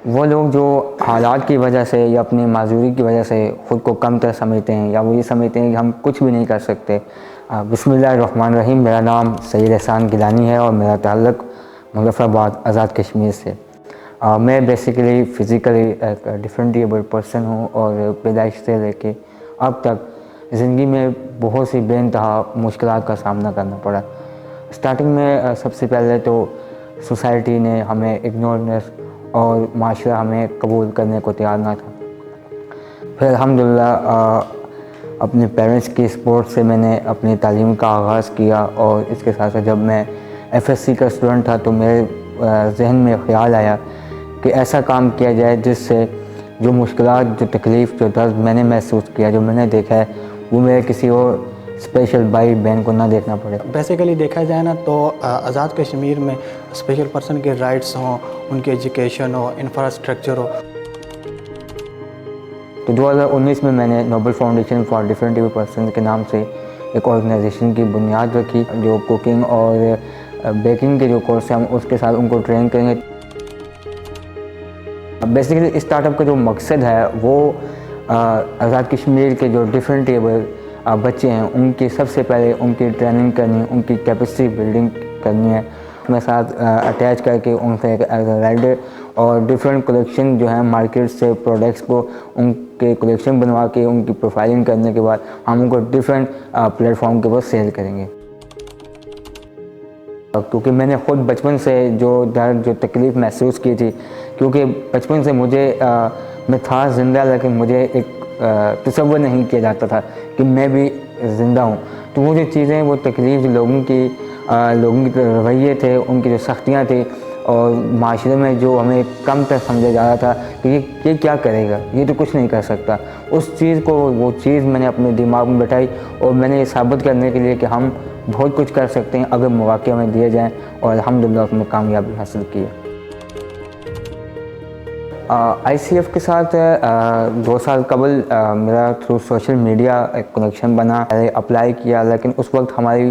وہ لوگ جو حالات کی وجہ سے یا اپنی معذوری کی وجہ سے خود کو کم تر سمجھتے ہیں یا وہ یہ سمجھتے ہیں کہ ہم کچھ بھی نہیں کر سکتے. بسم اللہ الرحمن الرحیم. میرا نام سید احسان گیلانی ہے اور میرا تعلق مظفر آباد آزاد کشمیر سے. میں بیسیکلی فزیکلی ایک ڈفرینٹ ایبل پرسن ہوں اور پیدائش سے لے کے اب تک زندگی میں بہت سی بے انتہا مشکلات کا سامنا کرنا پڑا. اسٹارٹنگ میں سب سے پہلے تو سوسائٹی نے ہمیں اگنورنس اور معاشرہ ہمیں قبول کرنے کو تیار نہ تھا. پھر الحمدللہ اپنے پیرنٹس کی سپورٹ سے میں نے اپنی تعلیم کا آغاز کیا اور اس کے ساتھ ساتھ جب میں FSC کا اسٹوڈنٹ تھا تو میرے ذہن میں خیال آیا کہ ایسا کام کیا جائے جس سے جو مشکلات، جو تکلیف، جو درد میں نے محسوس کیا، جو میں نے دیکھا ہے، وہ میرے کسی اور اسپیشل بھائی بہن کو نہ دیکھنا پڑے. بیسیکلی دیکھا جائے نا تو آزاد کشمیر میں اسپیشل پرسن کے رائٹس ہوں، ان کی ایجوکیشن ہو، انفراسٹرکچر ہو. تو 2019 میں نے Nobel foundation for different able person کے نام سے ایک آرگنائزیشن کی بنیاد رکھی جو کوکنگ اور بیکنگ کے جو کورس ہیں ہم اس کے ساتھ ان کو ٹرین کریں گے. بیسیکلی اس اسٹارٹ اپ کا جو مقصد ہے وہ آزاد کشمیر کے جو ڈفرینٹ ایبل بچے ہیں ان کی سب سے پہلے ان کی ٹریننگ کرنی، ان کی کیپیسٹی بلڈنگ کرنی ہے. اپنے ساتھ اٹیچ کر کے ان سے ایز اے رائڈر اور ڈفرینٹ کلیکشن جو ہیں مارکیٹ سے پروڈکٹس کو ان کے کلیکشن بنوا کے ان کی پروفائلنگ کرنے کے بعد ہم ان کو ڈفرینٹ پلیٹ فارم کے اوپر سیل کریں گے. کیونکہ میں نے خود بچپن سے جو درد، جو تکلیف محسوس کی تھی، کیونکہ بچپن سے میں تھا زندہ لیکن مجھے ایک تصور نہیں کیا جاتا تھا کہ میں بھی زندہ ہوں. تو وہ جو چیزیں، وہ تکلیف، جو لوگوں کی رویے تھے، ان کی جو سختیاں تھیں اور معاشرے میں جو ہمیں کم تر سمجھا جا رہا تھا کہ یہ کیا کرے گا، یہ تو کچھ نہیں کر سکتا، اس چیز کو، وہ چیز میں نے اپنے دماغ میں بٹھائی اور میں نے یہ ثابت کرنے کے لیے کہ ہم بہت کچھ کر سکتے ہیں اگر مواقع ہمیں دیے جائیں، اور الحمدللہ اس میں کامیابی حاصل کی ہے. ICF کے ساتھ 2 سال قبل میرا تھرو سوشل میڈیا ایک کنیکشن بنا، اپلائی کیا، لیکن اس وقت ہماری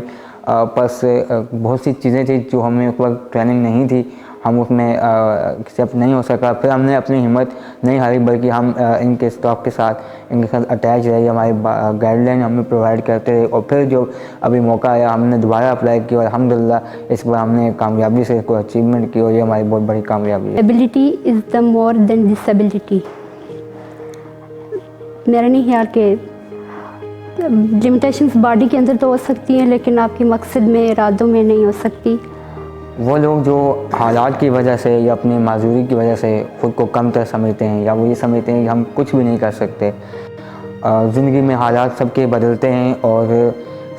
پاس بہت سی چیزیں تھیں جو ہمیں اس وقت ٹریننگ نہیں تھی، ہم اس میں ایکسیپٹ نہیں ہو سکا. پھر ہم نے اپنی ہمت نہیں ہاری بلکہ ہم ان کے اسٹاف کے ساتھ اٹیچ رہے، ہماری گائیڈ لائن ہمیں پرووائڈ کرتے رہے. اور پھر جو ابھی موقع آیا ہم نے دوبارہ اپلائی کیا اور الحمدللہ اس بار ہم نے کامیابی سے اس کو اچیومنٹ کی اور یہ ہماری بہت بڑی کامیابی ہے. ایبلٹی از دا مور دین ڈسیبلٹی. میرا نہیں خیال کہ لمیٹیشنز باڈی کے اندر تو ہو سکتی ہیں لیکن آپ کے مقصد میں، ارادوں میں نہیں ہو سکتی. وہ لوگ جو حالات کی وجہ سے یا اپنی معذوری کی وجہ سے خود کو کم تر سمجھتے ہیں یا وہ یہ سمجھتے ہیں کہ ہم کچھ بھی نہیں کر سکتے. زندگی میں حالات سب کے بدلتے ہیں اور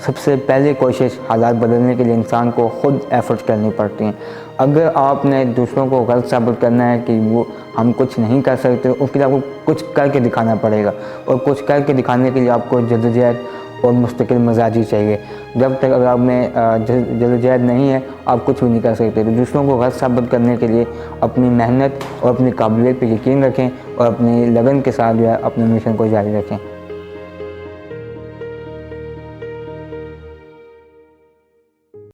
سب سے پہلے کوشش حالات بدلنے کے لیے انسان کو خود ایفرٹ کرنی پڑتی ہیں. اگر آپ نے دوسروں کو غلط ثابت کرنا ہے کہ وہ ہم کچھ نہیں کر سکتے، اس کے لیے آپ کو کچھ کر کے دکھانا پڑے گا، اور کچھ کر کے دکھانے کے لیے آپ کو جدوجہد اور مستقل مزاجی چاہیے. جب تک اگر آپ میں جدوجہد نہیں ہے آپ کچھ بھی نہیں کر سکتے. تو دوسروں کو غلط ثابت کرنے کے لیے اپنی محنت اور اپنی قابلیت پہ یقین رکھیں اور اپنی لگن کے ساتھ جو ہے اپنے مشن کو جاری رکھیں.